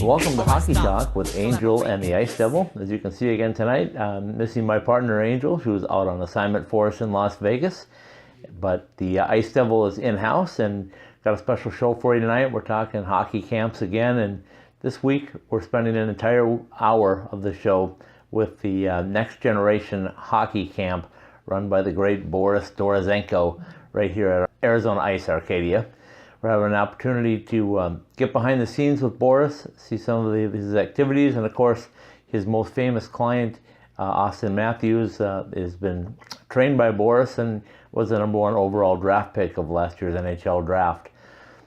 Welcome to Hockey Talk with Angel and the Ice Devil. As you can see again tonight, I'm missing my partner Angel, who's out on assignment for us in Las Vegas. But the Ice Devil is in-house and got a special show for you tonight. We're talking hockey camps again, and this week we're spending an entire hour of the show with the Next Generation Hockey Camp run by the great Boris Dorozhenko right here at Arizona Ice Arcadia. We're having an opportunity to get behind the scenes with Boris, see some of his activities, and of course his most famous client, Austin Matthews, has been trained by Boris and was the #1 overall draft pick of last year's NHL draft.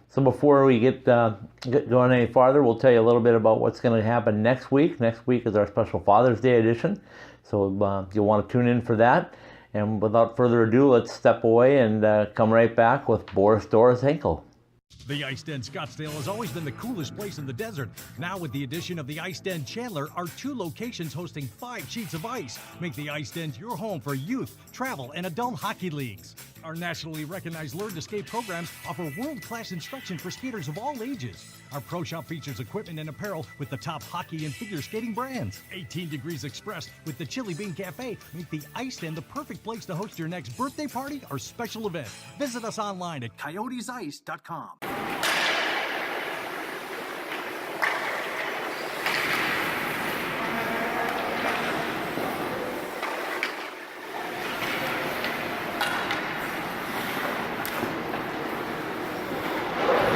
So before we get going any farther, we'll tell you a little bit about what's going to happen next week. Next week is our special Father's Day edition, so you'll want to tune in for that. And without further ado, let's step away and come right back with Boris Dorozhenko. The Ice Den Scottsdale has always been the coolest place in the desert. Now with the addition of the Ice Den Chandler, our 2 locations hosting 5 sheets of ice make the Ice Den your home for youth, travel, and adult hockey leagues. Our nationally recognized Learn to Skate programs offer world-class instruction for skaters of all ages. Our pro shop features equipment and apparel with the top hockey and figure skating brands. 18 Degrees Express with the Chili Bean Cafe make the Ice Den the perfect place to host your next birthday party or special event. Visit us online at coyotesice.com.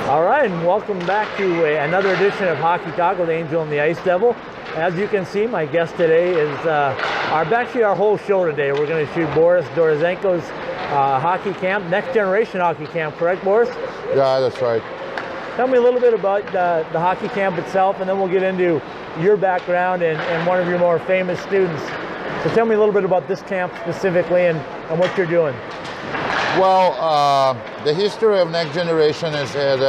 All right, and welcome back to another edition of Hockey Talk with Angel and the Ice Devil. As you can see, my guest today is actually our whole show today. We're going to shoot Boris Dorozhenko's hockey camp, Next Generation Hockey Camp, correct, Boris? Yeah, that's right. Tell me a little bit about the hockey camp itself, and then we'll get into your background and one of your more famous students. So tell me a little bit about this camp specifically and what you're doing. Well, the history of Next Generation has had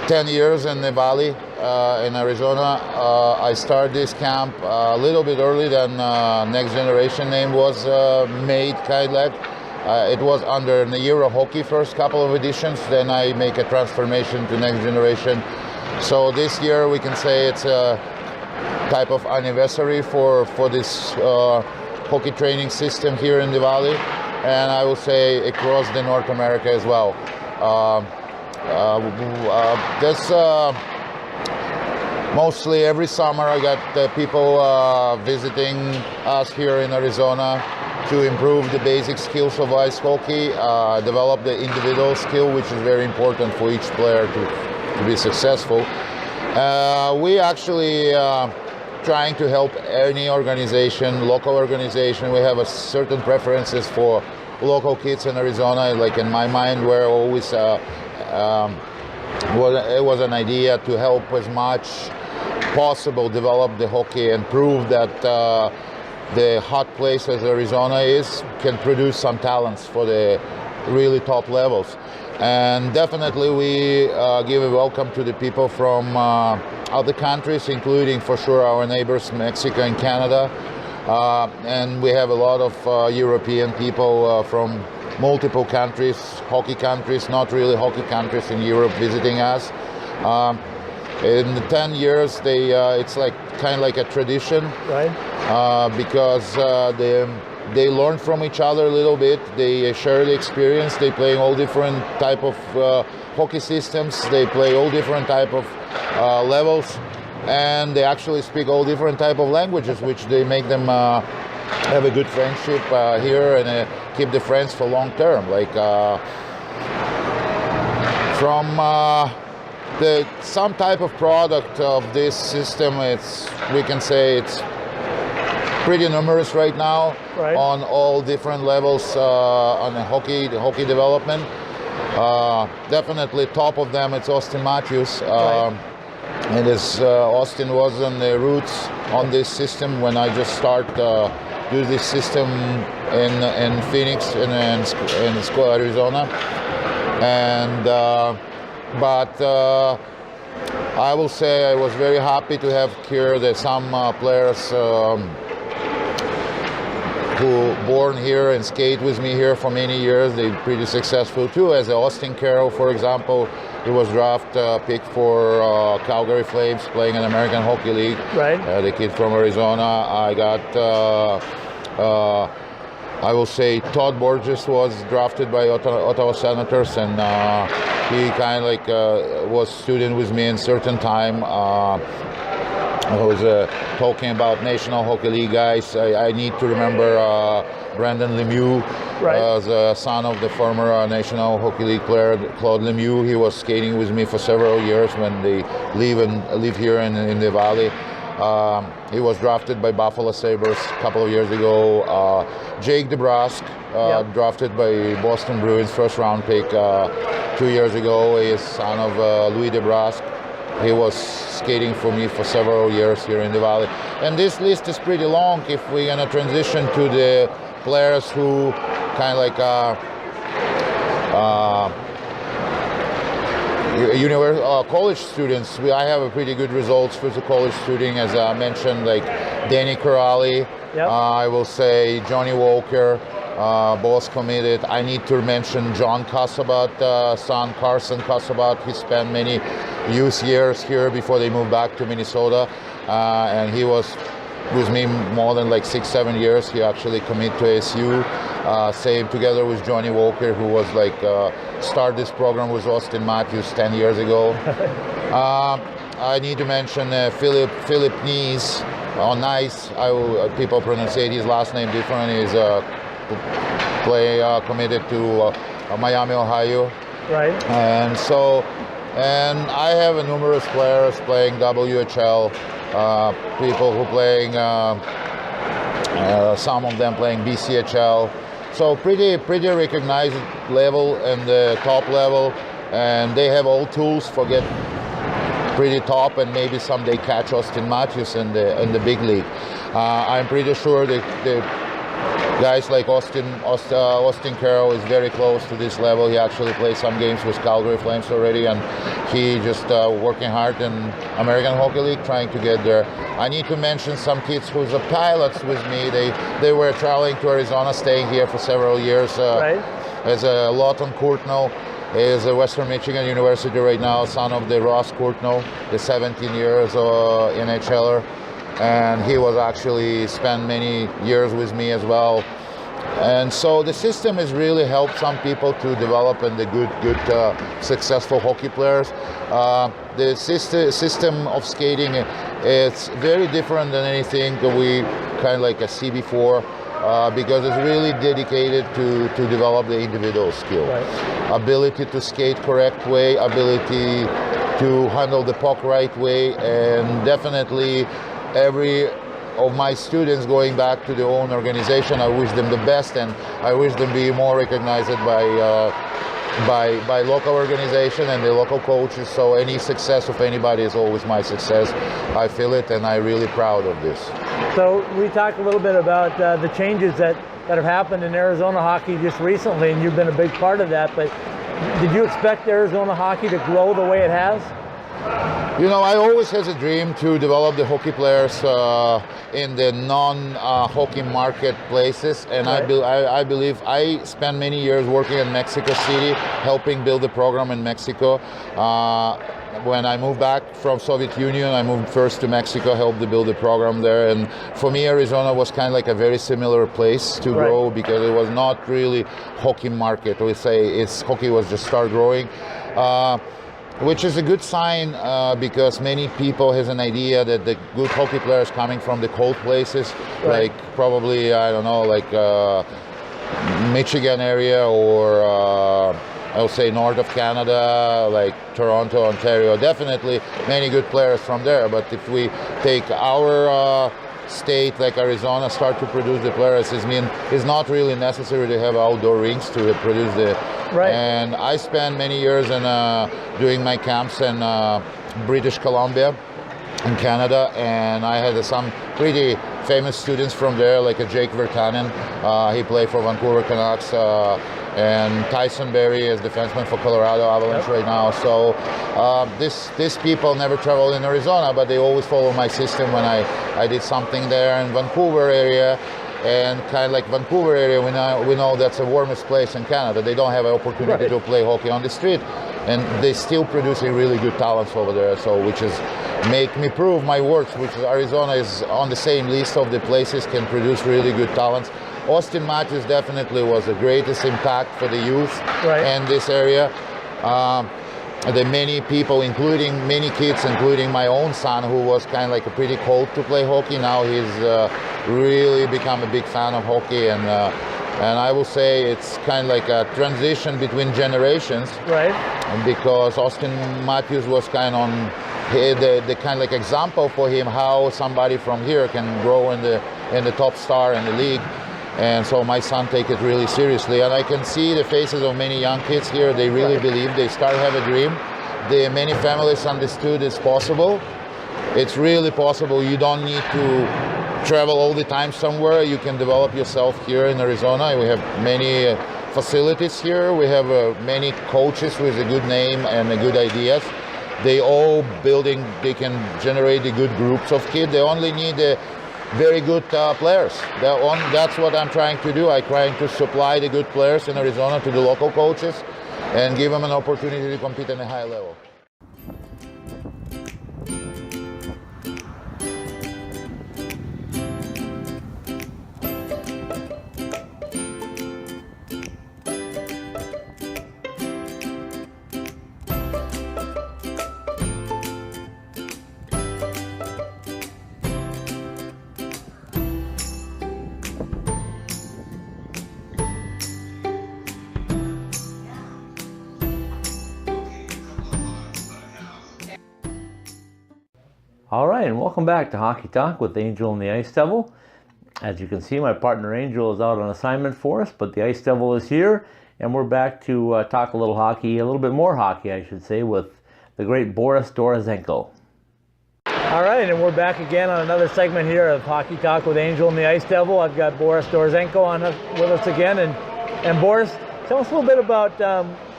10 years in the Valley, in Arizona. I started this camp a little bit early than Next Generation name was made, kind of. It was under the Euro Hockey first couple of editions, then I make a transformation to Next Generation. So this year we can say it's a type of anniversary for this hockey training system here in the Valley. And I will say across the North America as well. Mostly every summer I got people visiting us here in Arizona to improve the basic skills of ice hockey, develop the individual skill, which is very important for each player to be successful. We actually trying to help any organization, local organization. We have a certain preferences for local kids in Arizona. Like in my mind, where always it was an idea to help as much possible develop the hockey and prove that the hot place as Arizona is can produce some talents for the really top levels. And definitely we give a welcome to the people from other countries, including for sure our neighbors, Mexico and Canada. And we have a lot of European people from multiple countries, hockey countries, not really hockey countries in Europe visiting us. In the 10 years, it's like kind of like a tradition, right? Because they learn from each other a little bit. They share the experience. They play all different type of hockey systems. They play all different type of levels, and they actually speak all different type of languages, which they make them have a good friendship here and keep the friends for long term. Like from some type of product of this system, we can say it's pretty numerous right now, right, on all different levels on the hockey development. Definitely top of them, it's Austin Matthews. Right. And as Austin was on the roots on this system when I just started do this system in Phoenix in Arizona, and but I will say I was very happy to have here that some players who born here and skate with me here for many years. They're pretty successful too, as Austin Carroll, for example, he was draft pick for Calgary Flames, playing in American Hockey League. Right. The kid from Arizona. I got, I will say, Todd Borges was drafted by Ottawa Senators, and he kind of like was student with me in certain time. I was talking about National Hockey League guys. I need to remember Brandon Lemieux, the son of the former National Hockey League player Claude Lemieux. He was skating with me for several years when they live here in the Valley. He was drafted by Buffalo Sabres a couple of years ago. Jake DeBrusk, drafted by Boston Bruins, first round pick 2 years ago. He is son of Louis DeBrusk. He was skating for me for several years here in the Valley. And this list is pretty long if we're going to transition to the players who kind of like college students. I have a pretty good results for the college student, as I mentioned, like Danny Corrali, I will say Johnny Walker, both committed. I need to mention John Casabat, son Carson Casabat. He spent many youth years here before they moved back to Minnesota, and he was with me more than like 6-7 years. He actually committed to ASU, same together with Johnny Walker, who was like started this program with Austin Matthews 10 years ago. I need to mention Philip Nees, Nice. People pronounce his last name different. He's committed to Miami, Ohio. Right. And I have numerous players playing WHL, people who playing, some of them playing BCHL. So pretty recognized level and the top level, and they have all tools for get pretty top and maybe someday catch Austin Matthews in the big league. I'm pretty sure that the guys like Austin Carroll is very close to this level. He actually played some games with Calgary Flames already, and he just working hard in American Hockey League, trying to get there. I need to mention some kids who's pilots with me. They were traveling to Arizona, staying here for several years. As Lawton Courtnall is a Western Michigan University right now, son of the Ross Courtnall, the 17 years NHLer. And he was actually spent many years with me as well. And so the system has really helped some people to develop into good successful hockey players. The system of skating, it's very different than anything that we kind of like see before, because it's really dedicated to develop the individual skill. Ability to skate correct way, ability to handle the puck right way, and definitely every of my students going back to their own organization, I wish them the best, and I wish them be more recognized by local organization and the local coaches. So any success of anybody is always my success. I feel it, and I'm really proud of this. So we talked a little bit about the changes that have happened in Arizona hockey just recently, and you've been a big part of that, but did you expect Arizona hockey to grow the way it has? You know, I always had a dream to develop the hockey players in the non-hockey marketplaces, and I believe I spent many years working in Mexico City, helping build the program in Mexico. When I moved back from Soviet Union, I moved first to Mexico, helped to build the program there, and for me, Arizona was kind of like a very similar place to grow, because it was not really hockey market. We say hockey was just start growing. Which is a good sign, because many people has an idea that the good hockey players coming from the cold places, like probably, I don't know, like Michigan area, or I would say north of Canada, like Toronto, Ontario. Definitely many good players from there. But if we take our state like Arizona, start to produce the players, it's not really necessary to have outdoor rinks to produce the. And I spent many years in doing my camps in British Columbia in Canada, and I had some pretty famous students from there, like Jake Virtanen. He played for Vancouver Canucks, and Tyson Berry is defenseman for Colorado Avalanche right now. So these people never traveled in Arizona, but they always follow my system when I did something there in Vancouver area. And kind of like Vancouver area, we know that's the warmest place in Canada. They don't have an opportunity to play hockey on the street. and they still producing really good talents over there. So which is make me prove my words, which is Arizona is on the same list of the places can produce really good talents. Austin Matthews definitely was the greatest impact for the youth in this area. The many people, including many kids, including my own son, who was kind of like a pretty cold to play hockey. Now he's really become a big fan of hockey, and I will say it's kind of like a transition between generations. Right. Because Austin Matthews was kind of on the kind of like example for him how somebody from here can grow in the top star in the league. And so my son take it really seriously, and I can see the faces of many young kids here. They really believe, they start to have a dream. Many families understood it's possible. It's really possible. You don't need to travel all the time somewhere. You can develop yourself here in Arizona. We have many facilities here. We have many coaches with a good name and good ideas. They all building, they can generate the good groups of kids. They only need very good players. That's what I'm trying to do. I'm trying to supply the good players in Arizona to the local coaches and give them an opportunity to compete at a high level. All right, and welcome back to Hockey Talk with Angel and the Ice Devil. As you can see, my partner Angel is out on assignment for us, but the Ice Devil is here, and we're back to talk a little hockey, a little bit more hockey, I should say, with the great Boris Dorozhenko. All right, and we're back again on another segment here of Hockey Talk with Angel and the Ice Devil. I've got Boris Dorozhenko on with us again, and Boris, tell us a little bit about,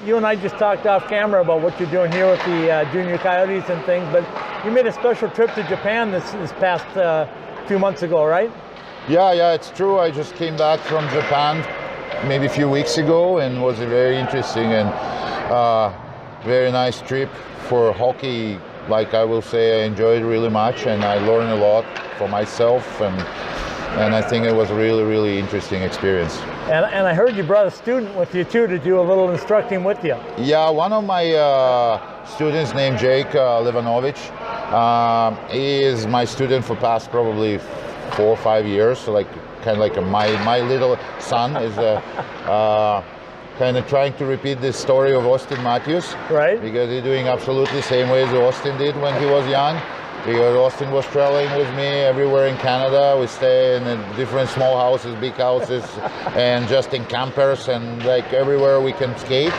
you and I just talked off camera about what you're doing here with the Junior Coyotes and things, but you made a special trip to Japan this past few months ago, right? Yeah, it's true. I just came back from Japan maybe a few weeks ago, and was a very interesting and very nice trip for hockey. Like I will say, I enjoyed really much, and I learned a lot for myself, and I think it was a really, really interesting experience. And I heard you brought a student with you too to do a little instructing with you. Yeah, one of my students named Jake Livanovich. He is my student for past probably 4 or 5 years. So like kind of like my little son is kind of trying to repeat the story of Austin Matthews. Right. Because he's doing absolutely the same way as Austin did when he was young. Because Austin was traveling with me everywhere in Canada. We stay in different small houses, big houses, and just in campers, and like everywhere we can skate.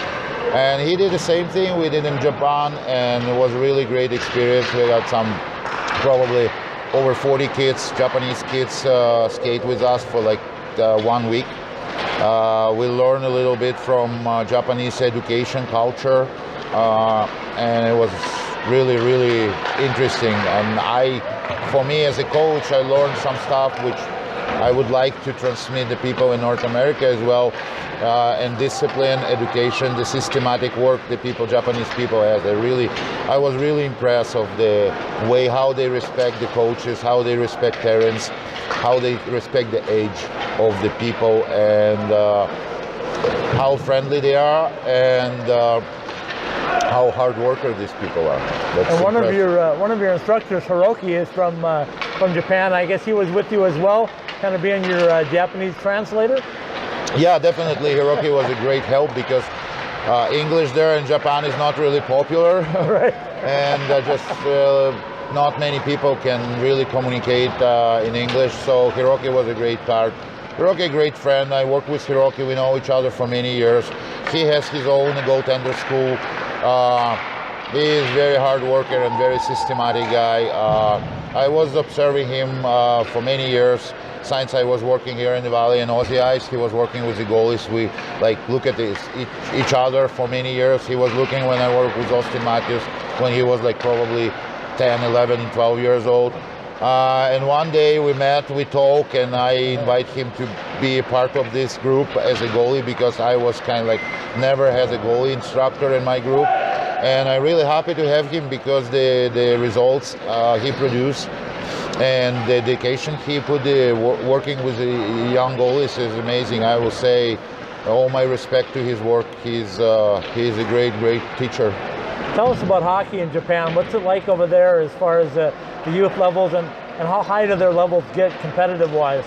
And he did the same thing. We did in Japan, and it was a really great experience. We got some probably over 40 kids, Japanese kids, skate with us for like 1 week. We learned a little bit from Japanese education culture, and it was really, really interesting. And for me as a coach, I learned some stuff which I would like to transmit to people in North America as well. And discipline, education, the systematic work the Japanese people have. I was really impressed of the way how they respect the coaches, how they respect parents, how they respect the age of the people, and how friendly they are, and how hard workers these people are. And one of your instructors, Hiroki, is from Japan. I guess he was with you as well, kind of being your Japanese translator. Yeah, definitely. Hiroki was a great help because English there in Japan is not really popular, right? And just not many people can really communicate in English. So Hiroki was a great part. Hiroki, a great friend. I worked with Hiroki. We know each other for many years. He has his own goaltender school. He is a very hard worker and very systematic guy. I was observing him for many years. Since I was working here in the Valley in Aussie Ice, he was working with the goalies. We look at each other for many years. He was looking when I worked with Austin Matthews when he was probably 10, 11, 12 years old. And one day we met, we talked, and I invited him to be a part of this group as a goalie because I was kind of never had a goalie instructor in my group. and I'm really happy to have him because the results he produced and the dedication he put working with the young goalies is amazing. I will say all my respect to his work. He's a great teacher. Tell us about hockey in Japan. What's it like over there as far as the youth levels, and how high do their levels get competitive-wise?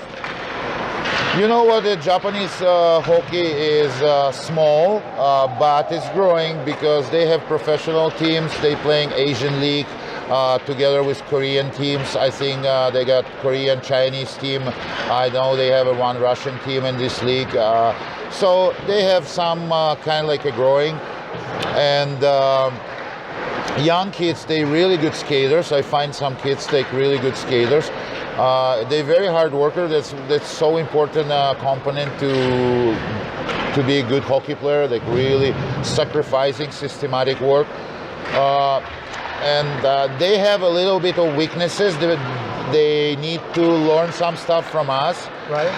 You know what, the Japanese hockey is small, but it's growing because they have professional teams. They playing Asian League together with Korean teams. I think they got Korean, Chinese team. I know they have one Russian team in this league. So they have some kind of like a growing. And young kids, they really good skaters. I find some kids like really good skaters. They're very hard worker. That's so important component to be a good hockey player. Like really sacrificing systematic work. And they have a little bit of weaknesses. They need to learn some stuff from us, right?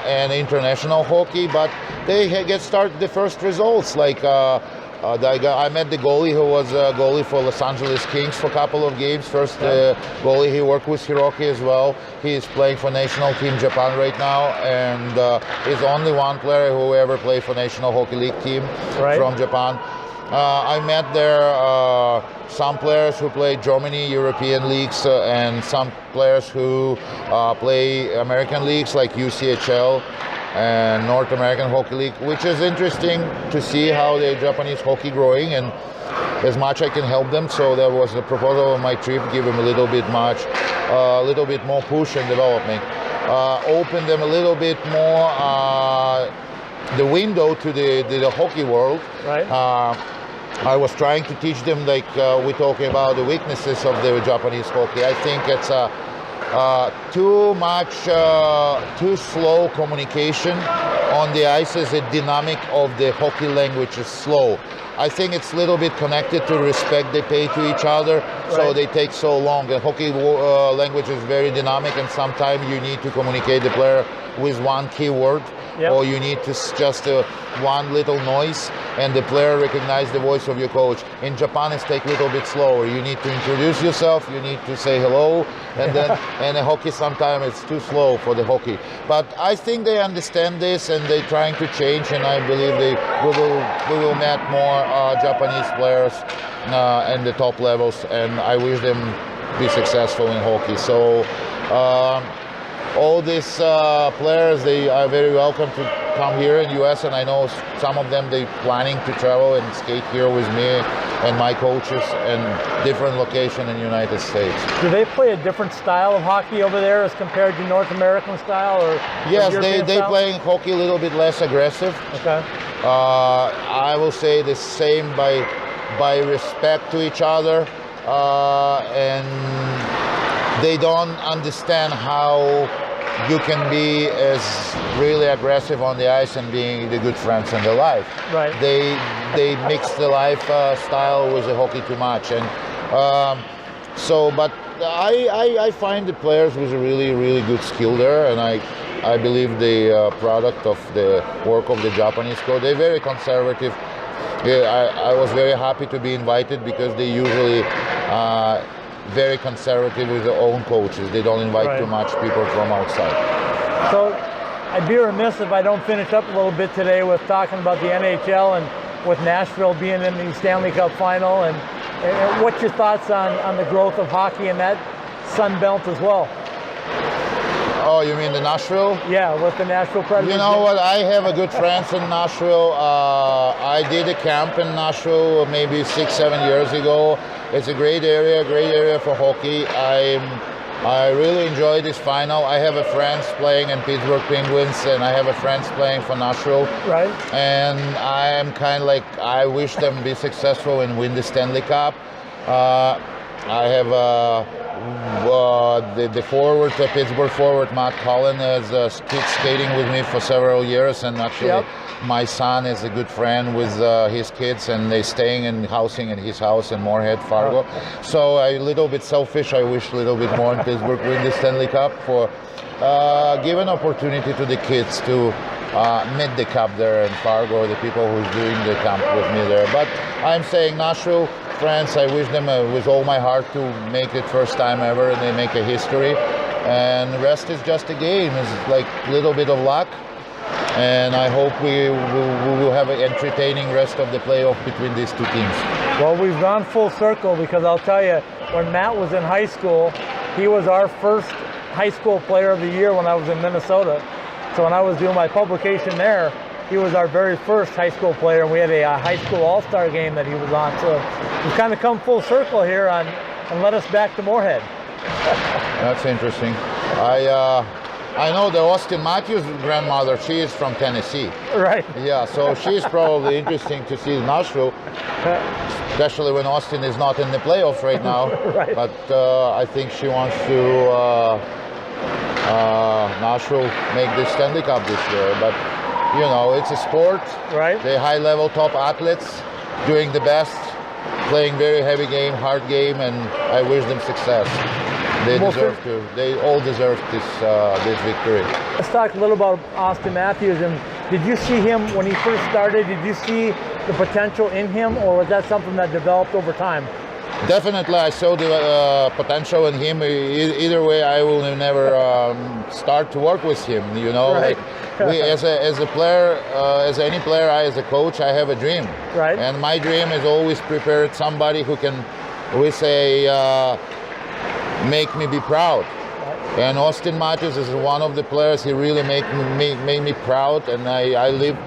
And international hockey, but they get started the first results. Like I met the goalie who was a goalie for Los Angeles Kings for a couple of games. First goalie, he worked with Hiroki as well. He is playing for national team Japan right now, and he's only one player who ever played for National Hockey League team from Japan. I met there some players who play Germany, European leagues, and some players who play American leagues like UCHL and North American Hockey League, which is interesting to see how the Japanese hockey growing, and as much I can help them. So that was the proposal of my trip, give them a little bit more push and development, open them a little bit more the window to the hockey world. Right. I was trying to teach them, like we're talking about the weaknesses of the Japanese hockey. I think it's too slow communication on the ice. As the dynamic of the hockey language is slow. I think it's a little bit connected to respect they pay to each other, so they take so long. The hockey language is very dynamic, and sometimes you need to communicate the player with one key word. Yep. Or you need to just one little noise and the player recognize the voice of your coach. In Japan, it's take a little bit slower. You need to introduce yourself, you need to say hello, and then and the hockey sometimes it's too slow for the hockey. But I think they understand this and they're trying to change, and I believe we will meet more Japanese players in the top levels, and I wish them be successful in hockey. So. All these players, they are very welcome to come here in US, and I know some of them they planning to travel and skate here with me and my coaches in different locations in the United States. Do they play a different style of hockey over there as compared to North American style? Or yes, they playing hockey a little bit less aggressive. Okay. I will say the same by respect to each other, and they don't understand how you can be as really aggressive on the ice and being the good friends in the life. Right. They mix the lifestyle with the hockey too much, and but I find the players with a really good skill there, and I believe the product of the work of the Japanese coach. They're very conservative. Yeah, I was very happy to be invited because they usually very conservative with their own coaches. They don't invite too much people from outside. So I'd be remiss if I don't finish up a little bit today with talking about the NHL and with Nashville being in the Stanley Cup final, and what's your thoughts on the growth of hockey in that Sun Belt as well? Oh, you mean the Nashville? Yeah, with the Nashville Predators. You know what? I have a good friends in Nashville. I did a camp in Nashville maybe 6-7 years ago. It's a great area for hockey. I really enjoy this final. I have a friends playing in Pittsburgh Penguins, and I have a friends playing for Nashville. Right. And I am kind of like, I wish them be successful and win the Stanley Cup. I have the forward, the Pittsburgh forward, Matt Cullen, has skating with me for several years, and actually my son is a good friend with his kids, and they're staying in housing in his house in Moorhead, Fargo. So a little bit selfish. I wish a little bit more in Pittsburgh win the Stanley Cup for give an opportunity to the kids to meet the camp there in Fargo, the people who's doing the camp with me there. But I'm saying Nashville, France, I wish them with all my heart to make it first time ever and they make a history. And the rest is just a game. It's like a little bit of luck. And I hope we will have an entertaining rest of the playoff between these two teams. Well, we've gone full circle because I'll tell you, when Matt was in high school, he was our first high school player of the year when I was in Minnesota. So when I was doing my publication there, he was our very first high school player, and we had a high school all-star game that he was on. So we've kind of come full circle here and led us back to Moorhead. That's interesting. I know the Austin Matthews' grandmother, she is from Tennessee. Right. Yeah, so she's probably interesting to see Nashville, especially when Austin is not in the playoffs right now. Right. But I think she wants to Nashville make the Stanley Cup this year. But, you know, it's a sport. Right. The high-level top athletes doing the best, playing very heavy game, hard game, and I wish them success. They deserve to. They all deserve this victory. Let's talk a little about Austin Matthews. And did you see him when he first started? Did you see the potential in him, or was that something that developed over time? Definitely, I saw the potential in him. Either way, I will never start to work with him. You know, right. Like as a player, as any player, as a coach, I have a dream. Right. And my dream is always prepared somebody who can, we say, make me be proud. Right. And Austin Matthews is one of the players. He really made me proud, and I live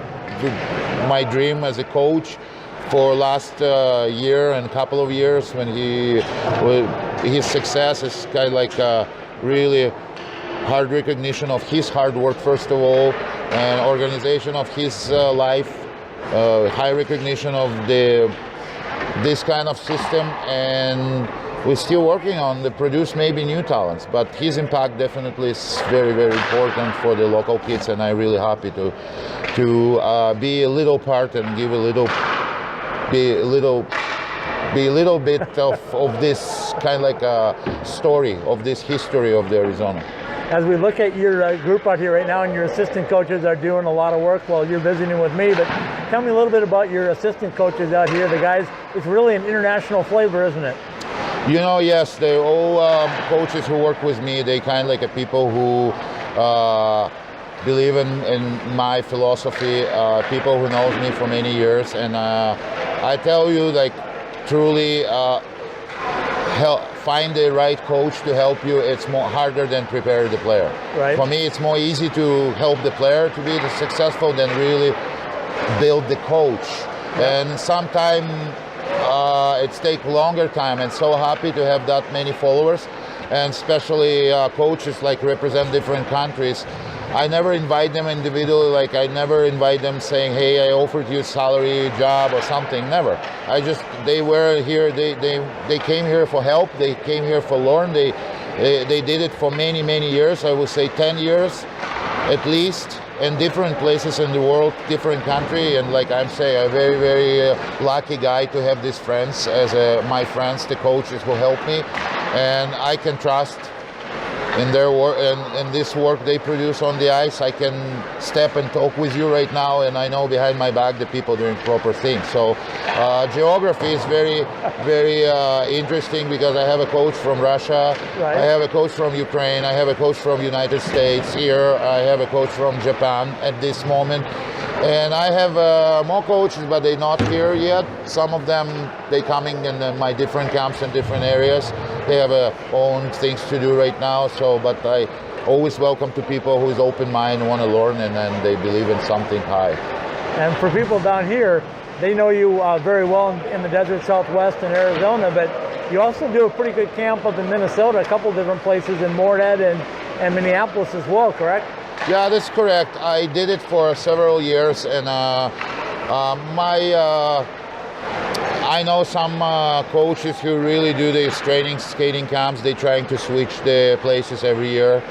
my dream as a coach for last year and couple of years when his success is kind of like really hard recognition of his hard work first of all, and organization of his life, high recognition of this kind of system, and we're still working on the produce maybe new talents, but his impact definitely is very, very important for the local kids, and I'm really happy to be a little part and give be a little bit of this kind of like a story of this history of the Arizona. As we look at your group out here right now, and your assistant coaches are doing a lot of work while you're visiting with me, but tell me a little bit about your assistant coaches out here. The guys, it's really an international flavor, isn't it? You know, yes, they're all coaches who work with me. They kind of like a people who believe in my philosophy, people who knows me for many years, and I tell you, like, truly find the right coach to help you. It's more harder than prepare the player. Right. For me, it's more easy to help the player to be successful than really build the coach. Yeah. And sometimes it takes longer time, and so happy to have that many followers, and especially coaches like represent different countries. I never invite them individually, like I never invite them saying, hey, I offered you a salary, job or something, never. They were here, they came here for help, they came here for learn, they did it for many, many years, I would say 10 years at least, in different places in the world, different country, and like I'm saying, I'm a very, very lucky guy to have these friends as my friends, the coaches who help me, and I can trust in their work and this work they produce on the ice. I can step and talk with you right now, and I know behind my back the people doing proper things. So geography is very, very interesting because I have a coach from Russia, right. I have a coach from Ukraine, I have a coach from United States here, I have a coach from Japan at this moment, and I have more coaches, but they're not here yet. Some of them, they coming in my different camps in different areas. They have own things to do right now. So, but I always welcome to people who is open mind, want to learn, and then they believe in something high. And for people down here, they know you very well in the desert Southwest in Arizona, but you also do a pretty good camp up in Minnesota, a couple different places in Moorhead and Minneapolis as well, correct? Yeah, that's correct. I did it for several years, and I know some coaches who really do these training skating camps. They're trying to switch the places every year,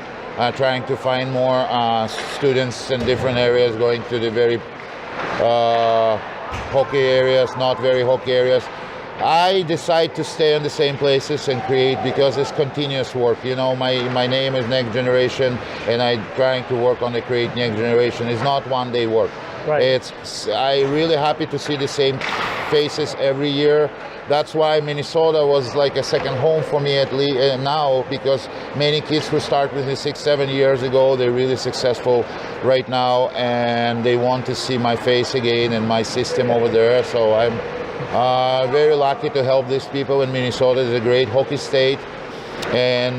trying to find more students in different areas, going to the very hockey areas, not very hockey areas. I decide to stay in the same places and create because it's continuous work. You know, my name is Next Generation, and I'm trying to work on the create Next Generation. It's not one day work. Right. I'm really happy to see the same faces every year. That's why Minnesota was like a second home for me at least now, because many kids who start with me 6-7 years ago, they're really successful right now, and they want to see my face again and my system over there. So I'm very lucky to help these people in Minnesota. It's a great hockey state, and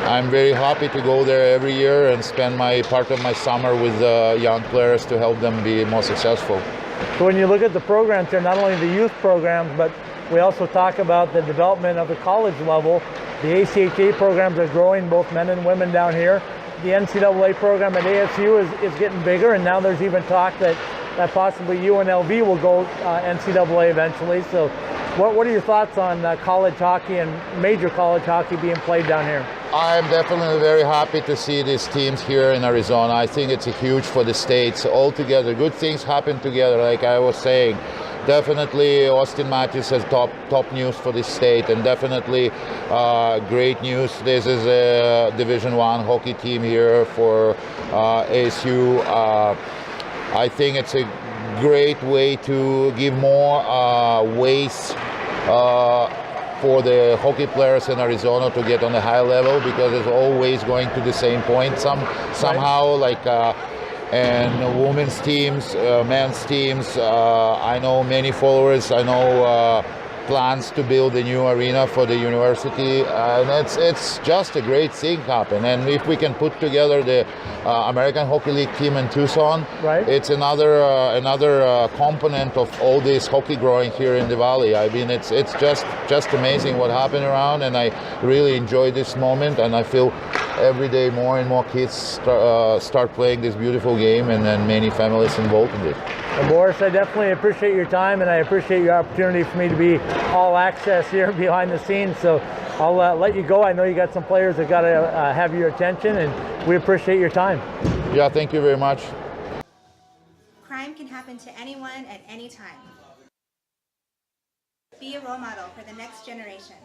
I'm very happy to go there every year and spend part of my summer with young players to help them be more successful. So when you look at the programs here, not only the youth programs, but we also talk about the development of the college level. The ACHA programs are growing, both men and women down here. The NCAA program at ASU is getting bigger, and now there's even talk that possibly UNLV will go NCAA eventually. So what are your thoughts on college hockey and major college hockey being played down here? I'm definitely very happy to see these teams here in Arizona. I think it's huge for the states altogether. Good things happen together, like I was saying. Definitely Austin Matthews has top news for this state, and definitely great news. This is a Division I hockey team here for ASU. I think it's a great way to give more ways for the hockey players in Arizona to get on a high level, because it's always going to the same point somehow, like and women's teams, men's teams. I know many followers. I know plans to build a new arena for the university, and it's just a great thing happen. And if we can put together the American Hockey League team in Tucson, right, it's another component of all this hockey growing here in the valley. I mean, it's just amazing what happened around, and I really enjoy this moment, and I feel every day more and more kids start playing this beautiful game, and then many families involved in it. Well, Boris, I definitely appreciate your time, and I appreciate your opportunity for me to be all access here behind the scenes. So I'll let you go. I know you got some players that got to have your attention, and we appreciate your time. Yeah, thank you very much. Crime can happen to anyone at any time. Be a role model for the next generation.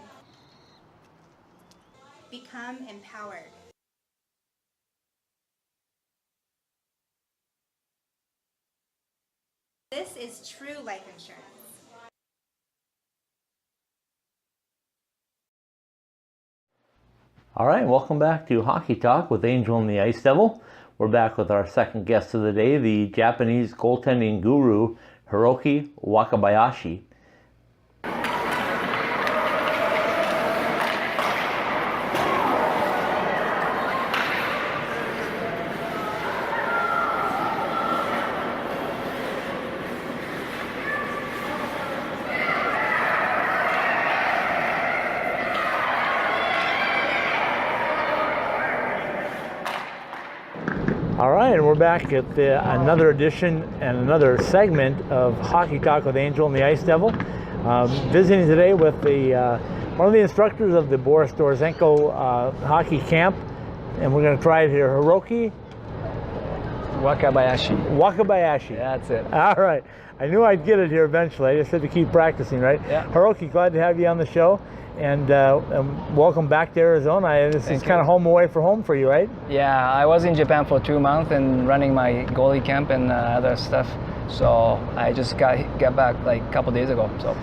Become empowered. This is true life insurance. All right, welcome back to Hockey Talk with Angel and the Ice Devil. We're back with our second guest of the day, the Japanese goaltending guru, Hiroki Wakabayashi. All right, and we're back at another edition and another segment of Hockey Talk with Angel and the Ice Devil. Visiting today with one of the instructors of the Boris Dorozhenko hockey camp, and we're going to try it here. Hiroki Wakabayashi. Yeah, that's it. All right. I knew I'd get it here eventually. I just had to keep practicing, right? Yeah. Hiroki, glad to have you on the show. And welcome back to Arizona. This is kind of home away from home for you, right? Yeah, I was in Japan for 2 months and running my goalie camp and other stuff. So I just got back like a couple days ago. So.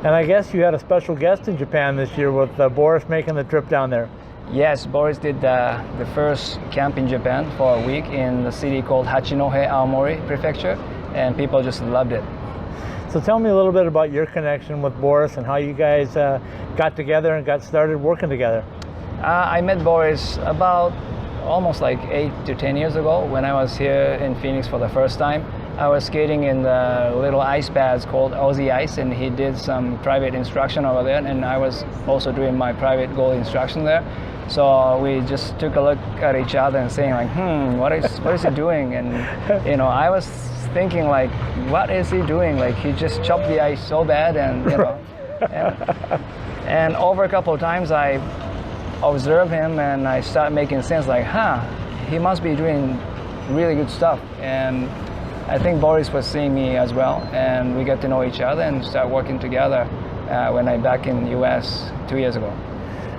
And I guess you had a special guest in Japan this year with Boris making the trip down there. Yes, Boris did the first camp in Japan for a week in the city called Hachinohe, Aomori Prefecture, and people just loved it. So tell me a little bit about your connection with Boris and how you guys got together and got started working together. I met Boris about almost like 8 to 10 years ago when I was here in Phoenix for the first time. I was skating in the little ice pads called Oxy Ice, and he did some private instruction over there, and I was also doing my private goal instruction there. So we just took a look at each other and saying like, what is he doing? And I was thinking like, what is he doing? Like, he just chopped the ice so bad, and and over a couple of times I observed him and I started making sense like, he must be doing really good stuff. And I think Boris was seeing me as well, and we got to know each other and start working together. when I back in the U.S. 2 years ago.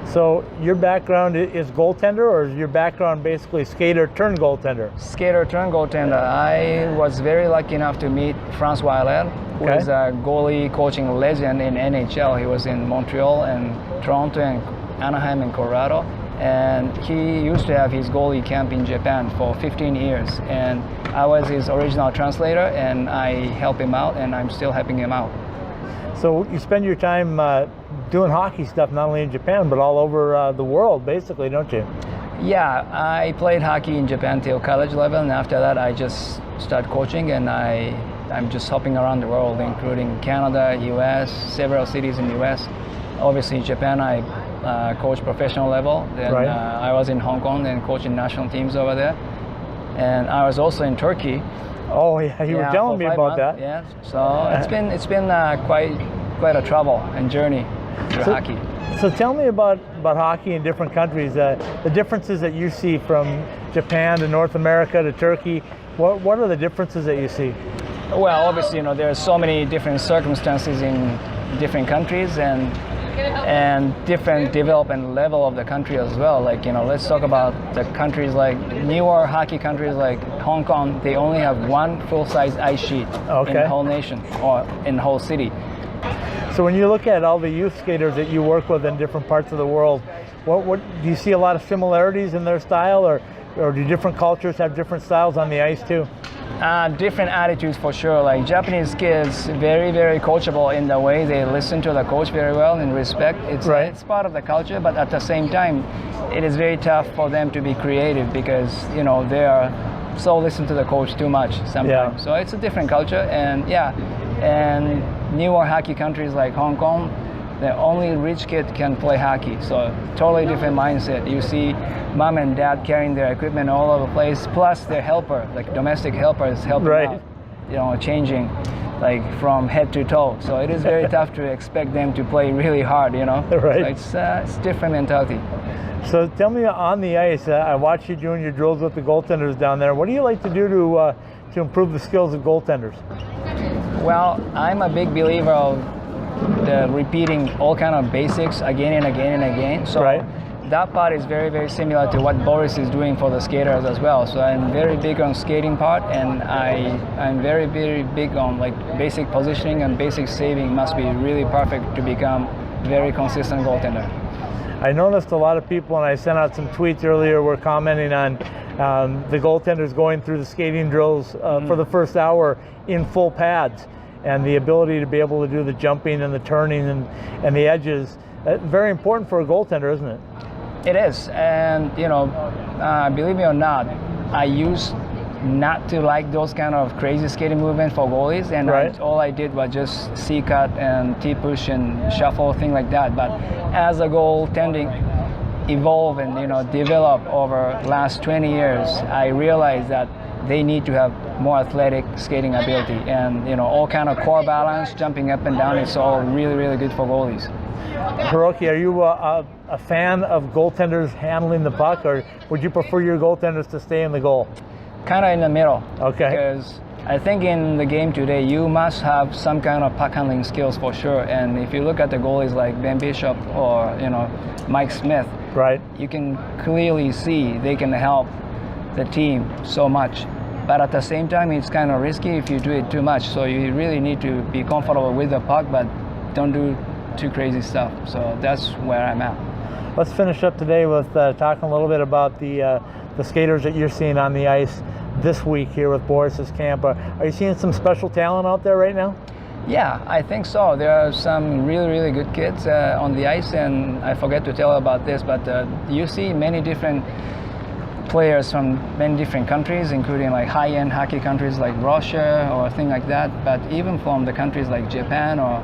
So your background is goaltender, or is your background basically skater turned goaltender? Skater turned goaltender. I was very lucky enough to meet Francois Allaire, who is a goalie coaching legend in NHL. He was in Montreal and Toronto and Anaheim and Colorado. And he used to have his goalie camp in Japan for 15 years. And I was his original translator, and I helped him out, and I'm still helping him out. So you spend your time doing hockey stuff not only in Japan but all over the world, basically, don't you? Yeah, I played hockey in Japan till college level, and after that I just started coaching, and I'm just hopping around the world, including Canada, US, several cities in the US. Obviously in Japan I coach professional level. Then I was in Hong Kong and coaching national teams over there. And I was also in Turkey. Oh yeah, you were telling me about that. Yeah, so it's been quite a travel and journey through hockey. So tell me about hockey in different countries. The differences that you see from Japan to North America to Turkey. What are the differences that you see? Well, obviously, there are so many different circumstances in different countries and different development level of the country as well. Like, let's talk about the countries like newer hockey countries like Hong Kong. They only have one full-size ice sheet in the whole nation or in the whole city. So when you look at all the youth skaters that you work with in different parts of the world, what do you see a lot of similarities in their style, or do different cultures have different styles on the ice too? Different attitudes for sure. Like Japanese kids, very, very coachable in the way they listen to the coach very well and respect. It's part of the culture, but at the same time, it is very tough for them to be creative because they are so listen to the coach too much sometimes. Yeah. So it's a different culture, and newer hockey countries like Hong Kong, the only rich kid can play hockey. So totally different mindset. You see mom and dad carrying their equipment all over the place, plus their helper, like domestic helpers helping out, changing like from head to toe. So it is very tough to expect them to play really hard, Right. So it's different mentality. So tell me, on the ice, I watch you doing your drills with the goaltenders down there. What do you like to do to improve the skills of goaltenders? Well, I'm a big believer of the repeating all kind of basics again and again and again. So that part is very, very similar to what Boris is doing for the skaters as well. So I'm very big on skating part, and I'm very, very big on like basic positioning and basic saving must be really perfect to become very consistent goaltender. I noticed a lot of people, and I sent out some tweets earlier, were commenting on the goaltenders going through the skating drills for the first hour in full pads, and the ability to be able to do the jumping and the turning and the edges. Very important for a goaltender, isn't it? It is, and believe me or not, I used not to like those kind of crazy skating movements for goalies, and all I did was just C-cut and T-push and shuffle, thing like that. But as a goaltending evolve and develop over last 20 years, I realized that they need to have more athletic skating ability, and all kind of core balance, jumping up and down. It's all really, really good for goalies. Hiroki, are you a fan of goaltenders handling the puck, or would you prefer your goaltenders to stay in the goal? Kind of in the middle. Okay. Because I think in the game today, you must have some kind of puck handling skills for sure. And if you look at the goalies like Ben Bishop or Mike Smith, you can clearly see they can help the team so much. But at the same time, it's kind of risky if you do it too much. So you really need to be comfortable with the puck, but don't do too crazy stuff. So that's where I'm at. Let's finish up today with talking a little bit about the skaters that you're seeing on the ice this week here with Boris's camp. Are you seeing some special talent out there right now? Yeah, I think so. There are some really, really good kids on the ice, and I forget to tell about this, but you see many different players from many different countries, including like high-end hockey countries like Russia or things like that, but even from the countries like Japan or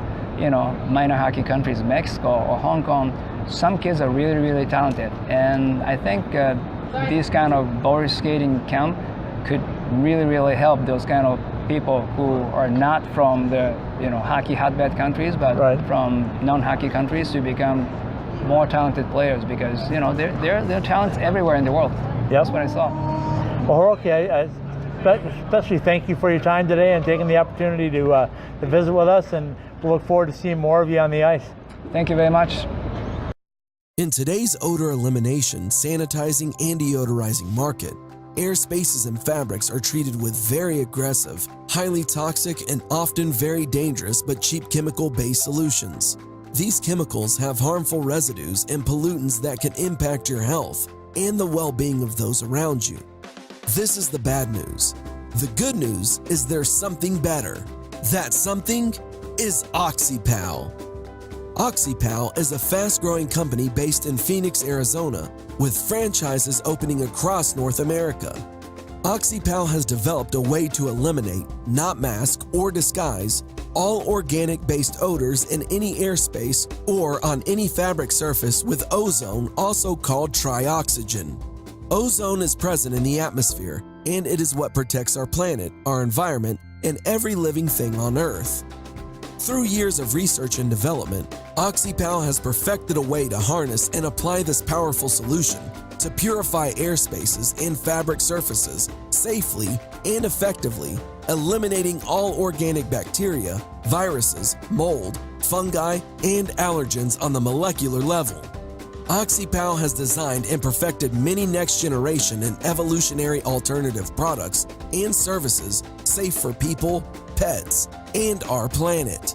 minor hockey countries, Mexico or Hong Kong, some kids are really, really talented. And I think this kind of Boris skating camp could really, really help those kind of people who are not from the hockey hotbed countries, but from non-hockey countries to become more talented players, because there are talents everywhere in the world. That's what I saw. Well, Hiroki, especially thank you for your time today and taking the opportunity to visit with us, and we'll look forward to seeing more of you on the ice. Thank you very much. In today's odor elimination, sanitizing, and deodorizing market, air spaces and fabrics are treated with very aggressive, highly toxic, and often very dangerous but cheap chemical-based solutions. These chemicals have harmful residues and pollutants that can impact your health and the well-being of those around you. This is the bad news. The good news is there's something better. That something is Oxy Pal. Oxy Pal is a fast-growing company based in Phoenix, Arizona, with franchises opening across North America. Oxy Pal has developed a way to eliminate, not mask or disguise, all organic-based odors in any airspace or on any fabric surface with ozone, also called trioxygen. Ozone is present in the atmosphere, and it is what protects our planet, our environment, and every living thing on Earth. Through years of research and development, Oxy Pal has perfected a way to harness and apply this powerful solution to purify air spaces and fabric surfaces safely and effectively, eliminating all organic bacteria, viruses, mold, fungi, and allergens on the molecular level. Oxy Pal has designed and perfected many next-generation and evolutionary alternative products and services safe for people, pets, and our planet.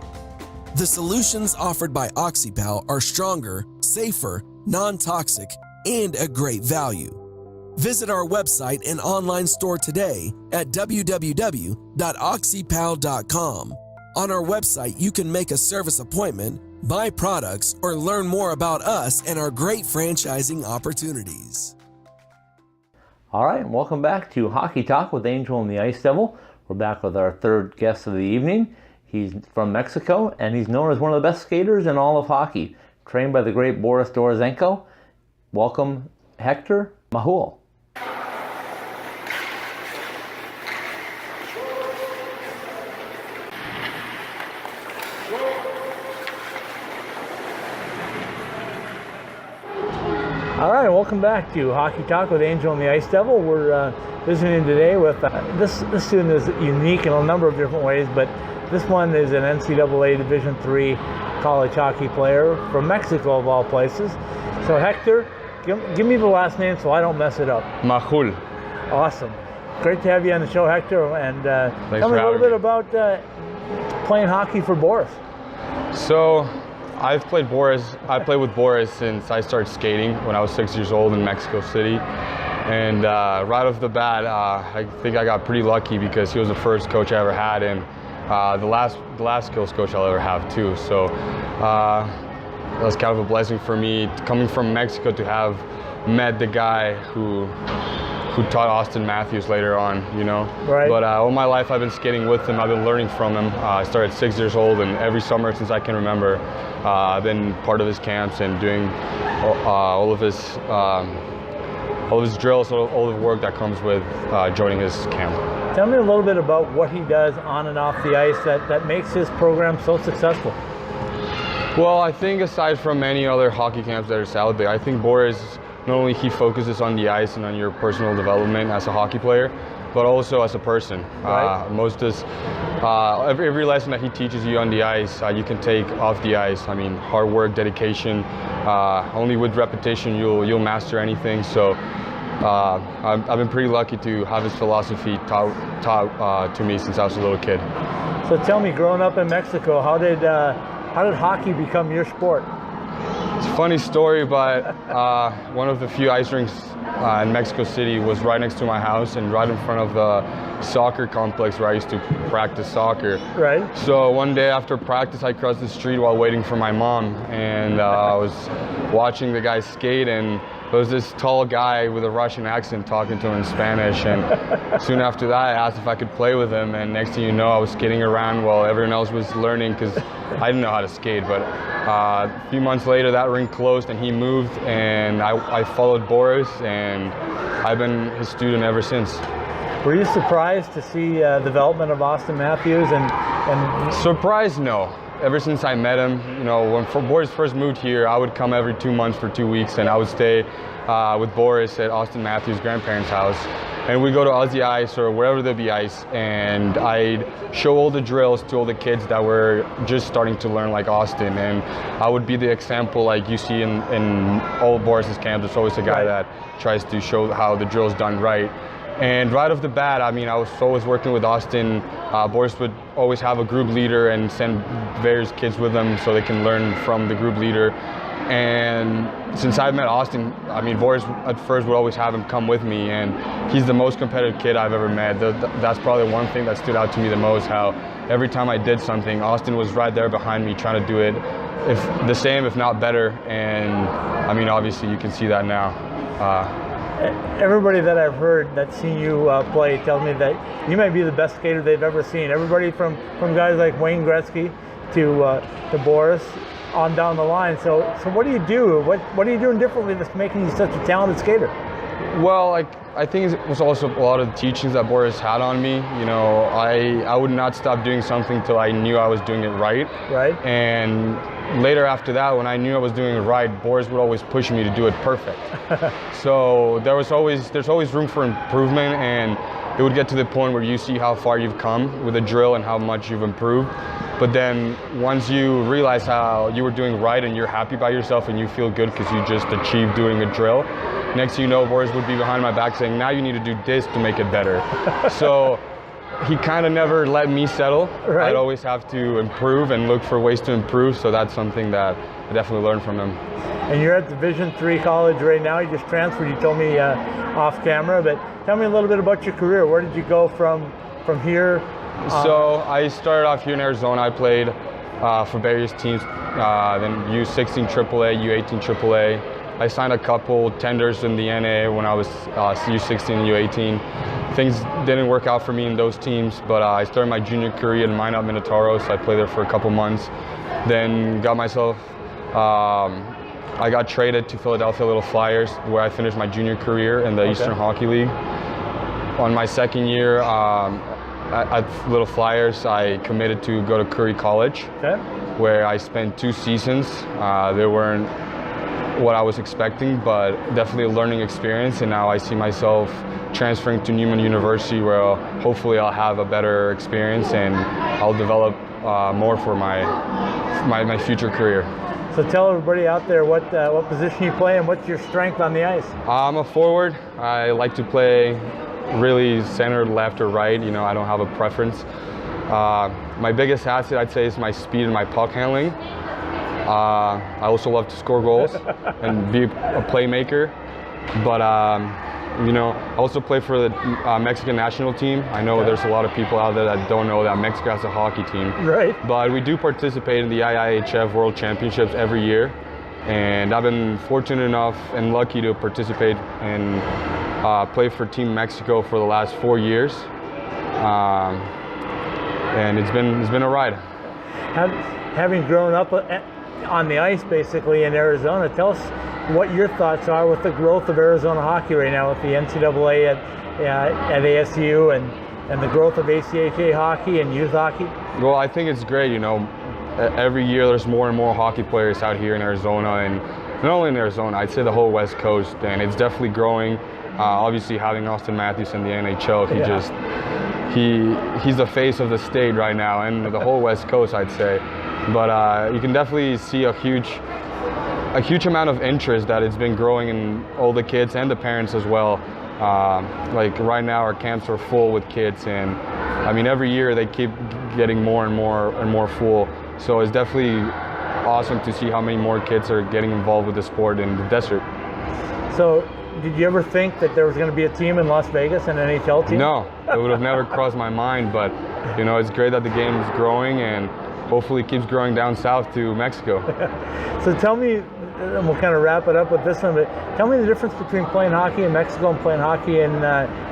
The solutions offered by Oxy Pal are stronger, safer, non-toxic, and a great value. Visit our website and online store today at www.oxypal.com. On our website, you can make a service appointment, buy products, or learn more about us and our great franchising opportunities. All right, welcome back to Hockey Talk with Angel and the Ice Devil. We're back with our third guest of the evening. He's from Mexico, and he's known as one of the best skaters in all of hockey, trained by the great Boris Dorozhenko. Welcome, Hector Mahul. All right, welcome back to Hockey Talk with Angel and the Ice Devil. We're visiting today with this student is unique in a number of different ways, but this one is an NCAA Division III college hockey player from Mexico, of all places. So Hector, give me the last name so I don't mess it up. Mahul. Awesome. Great to have you on the show, Hector. And tell me a little bit about playing hockey for Boris. So I played with Boris since I started skating when I was 6 years old in Mexico City. And right off the bat, I think I got pretty lucky because he was the first coach I ever had, and the last skills coach I'll ever have too. So that was kind of a blessing for me, coming from Mexico, to have met the guy who taught Austin Matthews later on, you know. Right. But all my life I've been skating with him. I've been learning from him. I started 6 years old, and every summer since I can remember, I've been part of his camps and doing all of his drills, all the work that comes with joining his camp. Tell me a little bit about what he does on and off the ice that makes his program so successful. Well, I think aside from many other hockey camps that are out there, I think Boris, not only he focuses on the ice and on your personal development as a hockey player, but also as a person. Right. Every lesson that he teaches you on the ice, you can take off the ice. I mean, hard work, dedication. Only with repetition you'll master anything. So I've been pretty lucky to have his philosophy taught to me since I was a little kid. So tell me, growing up in Mexico, how did hockey become your sport? It's a funny story, but one of the few ice rinks in Mexico City was right next to my house and right in front of the soccer complex where I used to practice soccer. Right. So one day after practice, I crossed the street while waiting for my mom, and I was watching the guys skate, and there was this tall guy with a Russian accent talking to him in Spanish, and soon after that I asked if I could play with him, and next thing you know I was skating around while everyone else was learning because I didn't know how to skate. But a few months later that rink closed and he moved, and I followed Boris, and I've been his student ever since. Were you surprised to see the development of Austin Matthews? And Surprised? No. ever since I met him, you know, when Boris first moved here, I would come every 2 months for 2 weeks, and I would stay with Boris at Austin Matthews' grandparents' house. And we'd go to Oxy Ice or wherever there'd be ice, and I'd show all the drills to all the kids that were just starting to learn like Austin. And I would be the example like you see in all Boris's camps. There's always a guy that tries to show how the drill's done right. And right off the bat, I mean, I was always working with Austin. Boris would always have a group leader and send various kids with them so they can learn from the group leader. And since I met Austin, I mean, Boris at first would always have him come with me, and he's the most competitive kid I've ever met. That's probably one thing that stood out to me the most, how every time I did something, Austin was right there behind me trying to do it if the same, if not better. And I mean, obviously you can see that now. Everybody that I've heard that's seen you play tells me that you might be the best skater they've ever seen. Everybody from guys like Wayne Gretzky to Boris on down the line. So what do you do? What are you doing differently that's making you such a talented skater? Well, I think it was also a lot of the teachings that Boris had on me. You know, I would not stop doing something till I knew I was doing it right. Right. And later after that, when I knew I was doing it right, Boris would always push me to do it perfect. So there's always room for improvement, and it would get to the point where you see how far you've come with a drill and how much you've improved. But then once you realize how you were doing right and you're happy by yourself and you feel good because you just achieved doing a drill, next thing you know, Boris would be behind my back saying, now you need to do this to make it better. So he kind of never let me settle. Right. I'd always have to improve and look for ways to improve. So that's something that I definitely learned from him. And you're at Division III college right now. You just transferred, you told me off camera, but tell me a little bit about your career. Where did you go from here? So I started off here in Arizona. I played for various teams, then U16 AAA, U18 AAA. I signed a couple tenders in the NA when I was U16 and U18. Things didn't work out for me in those teams, but I started my junior career in Minot, Minotauro, so I played there for a couple months. Then got myself, I got traded to Philadelphia Little Flyers, where I finished my junior career in the Eastern Hockey League. On my second year, at Little Flyers, I committed to go to Curry College, where I spent 2 seasons. They weren't what I was expecting, but definitely a learning experience. And now I see myself transferring to Newman University, where hopefully I'll have a better experience and I'll develop more for my future career. So tell everybody out there what position you play and what's your strength on the ice. I'm a forward. I like to play really center, left, or right. You know, I don't have a preference. My biggest asset, I'd say, is my speed and my puck handling. I also love to score goals and be a playmaker. But you know, I also play for the Mexican national team. I know there's a lot of people out there that don't know that Mexico has a hockey team. Right. But we do participate in the IIHF World Championships every year. And I've been fortunate enough and lucky to participate and play for Team Mexico for the last 4 years, and it's been a ride. Having grown up on the ice basically in Arizona, tell us what your thoughts are with the growth of Arizona hockey right now, with the NCAA at ASU and the growth of ACHA hockey and youth hockey. Well, I think it's great. You know, every year there's more and more hockey players out here in Arizona, and not only in Arizona, I'd say the whole West Coast, and it's definitely growing. Obviously, having Austin Matthews in the NHL, he's the face of the state right now, and the whole West Coast, I'd say. But you can definitely see a huge amount of interest that it's been growing in all the kids and the parents as well. Like right now, our camps are full with kids, and I mean every year they keep getting more and more full. So it's definitely awesome to see how many more kids are getting involved with the sport in the desert. So, did you ever think that there was going to be a team in Las Vegas, an NHL team? No, it would have never crossed my mind, but you know, it's great that the game is growing and hopefully it keeps growing down south to Mexico. So tell me, and we'll kind of wrap it up with this one, but tell me the difference between playing hockey in Mexico and playing hockey in,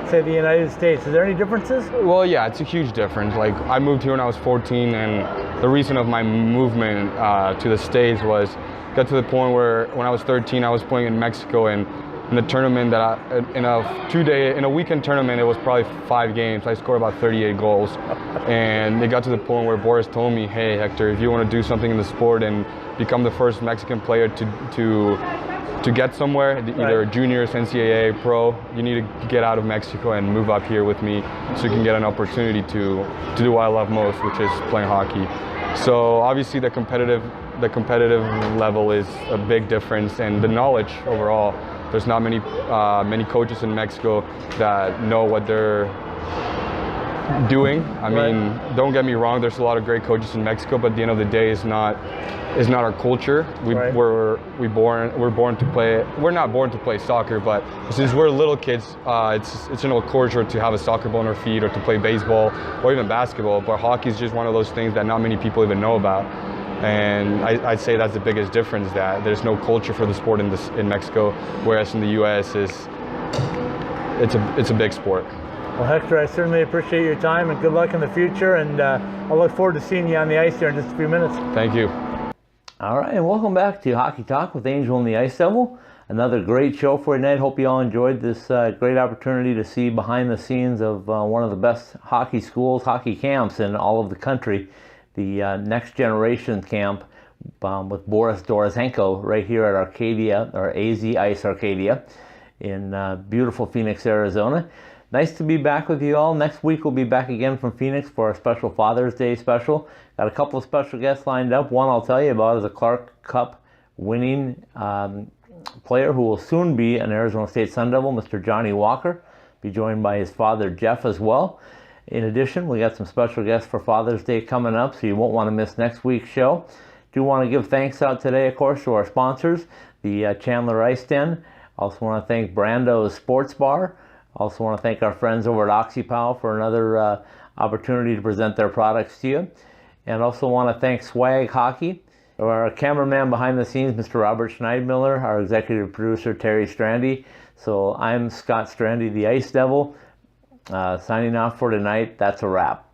say, the United States. Is there any differences? Well, yeah, it's a huge difference. Like, I moved here when I was 14, and the reason of my movement to the States got to the point where when I was 13, I was playing in Mexico, and in a tournament that in a weekend tournament, it was probably 5 games. I scored about 38 goals, and it got to the point where Boris told me, "Hey, Hector, if you want to do something in the sport and become the first Mexican player to get somewhere, either juniors, NCAA, pro, you need to get out of Mexico and move up here with me, so you can get an opportunity to do what I love most, which is playing hockey." So obviously the competitive level is a big difference, and the knowledge overall. There's not many coaches in Mexico that know what they're doing. I mean, don't get me wrong, there's a lot of great coaches in Mexico, but at the end of the day, it's not our culture. We're born to play. We're not born to play soccer, but since we're little kids, it's in our culture to have a soccer ball on our feet, or to play baseball or even basketball. But hockey is just one of those things that not many people even know about. And I'd say that's the biggest difference, that there's no culture for the sport in Mexico, whereas in the U.S. it's a big sport. Well, Hector, I certainly appreciate your time, and good luck in the future, and I look forward to seeing you on the ice here in just a few minutes. Thank you. All right, and welcome back to Hockey Talk with Angel and the Ice Devil. Another great show for you tonight. Hope you all enjoyed this great opportunity to see behind the scenes of one of the best hockey schools, hockey camps in all of the country. The Next Generation Camp with Boris Dorozhenko right here at Arcadia, or AZ Ice Arcadia, in beautiful Phoenix, Arizona. Nice to be back with you all. Next week we'll be back again from Phoenix for a special Father's Day special. Got a couple of special guests lined up. One I'll tell you about is a Clark Cup winning player who will soon be an Arizona State Sun Devil, Mr. Johnny Walker. Be joined by his father Jeff as well. In addition, we got some special guests for Father's Day coming up, so you won't want to miss next week's show. Do want to give thanks out today, of course, to our sponsors, the Chandler Ice Den. Also want to thank Brando's Sports Bar. Also want to thank our friends over at Oxy Pal for another opportunity to present their products to you. And also want to thank Swag Hockey, our cameraman behind the scenes, Mr. Robert Schneidmiller, our executive producer, Terry Strandy. So I'm Scott Strandy, the Ice Devil. Signing off for tonight. That's a wrap.